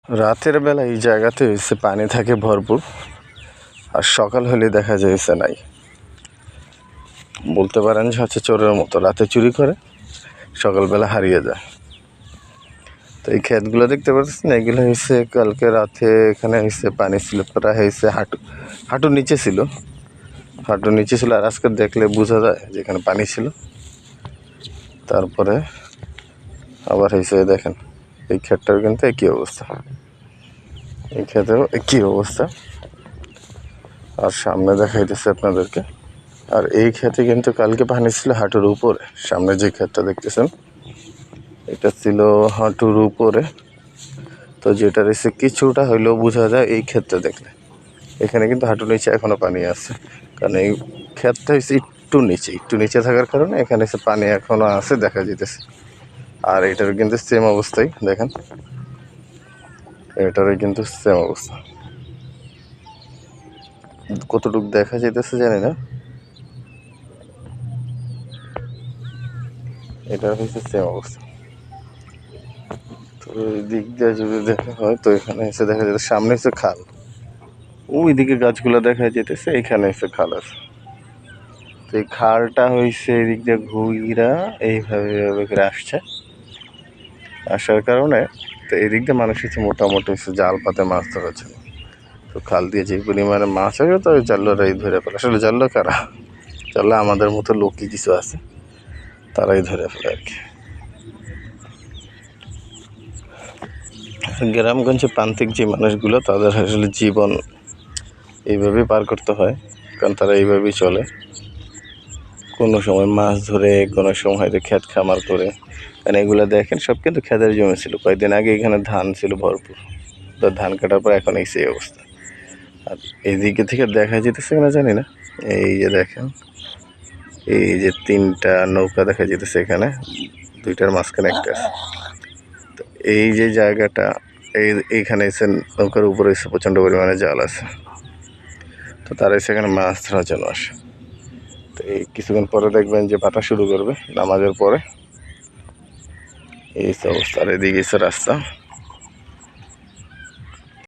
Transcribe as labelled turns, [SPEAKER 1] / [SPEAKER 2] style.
[SPEAKER 1] রাতের বেলা এই জায়গাতে হয়েছে পানি থাকে ভরপুর, আর সকাল হলে দেখা যাইছে নাই। বলতে পারেন যে হচ্ছে চোরের মতো, রাতে চুরি করে সকালবেলা হারিয়ে যায়। তো এই ক্ষেতগুলো দেখতে পাচ্ছেন, এগুলো হয়েছে কালকে রাতে এখানে হয়েছে পানি ছিল প্রায় হয়েছে হাঁটুর নিচে ছিল, আর আজকে দেখলে বোঝা যায় যে এখানে পানি ছিল। তারপরে আবার হয়েছে দেখেন এই ক্ষেতটার কিন্তু একই অবস্থা, এই ক্ষেতেও একই অবস্থা। আর সামনে দেখাইতেছে আপনাদেরকে, আর এই ক্ষেতে কিন্তু কালকে পানি ছিল হাঁটুর উপরে। সামনে যে ক্ষেতটা দেখতেছেন এটা ছিল হাঁটুর উপরে। তো যেটা রয়েছে কিছুটা হইলেও বোঝা যায় এই ক্ষেতটা দেখলে। এখানে কিন্তু হাঁটুর নিচে এখনো পানি আছে, কারণ এই ক্ষেতটা হচ্ছে একটু নিচে থাকার কারণে এখানে এসে পানি এখনো আছে দেখা যেতেছে। আর এটারও কিন্তু সেম অবস্থাই, দেখেন এটারও কিন্তু সেম অবস্থা। কতটুকু দেখা যেতেছে জানি না, এটা হচ্ছে সেম অবস্থা। তো এই দিক দিয়ে যদি দেখা হয় তো এখানে এসে দেখা যেতে সামনে এসে খাল, ওইদিকে গাছগুলো দেখা যেতেছে, এখানে এসে খাল আছে। তো এই খালটা হয়েছে এদিক দিয়ে ঘুইরা এইভাবে করে আসছে, আসার কারণে তো এদিক দিয়ে মানুষ হচ্ছে মোটামুটি হচ্ছে জাল পাতে মাছ ধরার জন্য। তো খাল দিয়ে যে পরিমাণে মাছ আছে তো ওই জাল্লরাই ধরে ফেলে। আসলে জাল্লো কারা, জাল্লা আমাদের মতো লোকই কিছু আছে, তারাই ধরে ফেলে আর কি। গ্রামগঞ্জে প্রান্তিক যে মানুষগুলো তাদের আসলে জীবন এইভাবেই পার করতে হয়, কারণ তারা এইভাবেই চলে। কোনো সময় মাছ ধরে, কোনো সময় হয়তো ক্ষেত খামার করে। কারণ এগুলো দেখেন সব কিন্তু ক্ষেতের জমি ছিল, কয়েকদিন আগে এখানে ধান ছিল ভরপুর। তো ধান কাটার পর এখন এই সেই অবস্থা। আর এইদিকে থেকে দেখা যেতেছে কিনা জানি না, এই যে দেখেন এই যে 3টা নৌকা দেখা যেতেছে এখানে, 2টার মাঝখানে একটা আছে। তো এই যে জায়গাটা এইখানে এসে নৌকার উপরে এসে প্রচণ্ড পরিমাণে জাল আছে, তো তারা এসে এখানে মাছ ধরার জন্য আসে। তো এই কিছুক্ষণ পরে দেখবেন যে ভাটা শুরু করবে নামাজের পরে, এই অবস্থা। আর এদিকে এসে রাস্তা।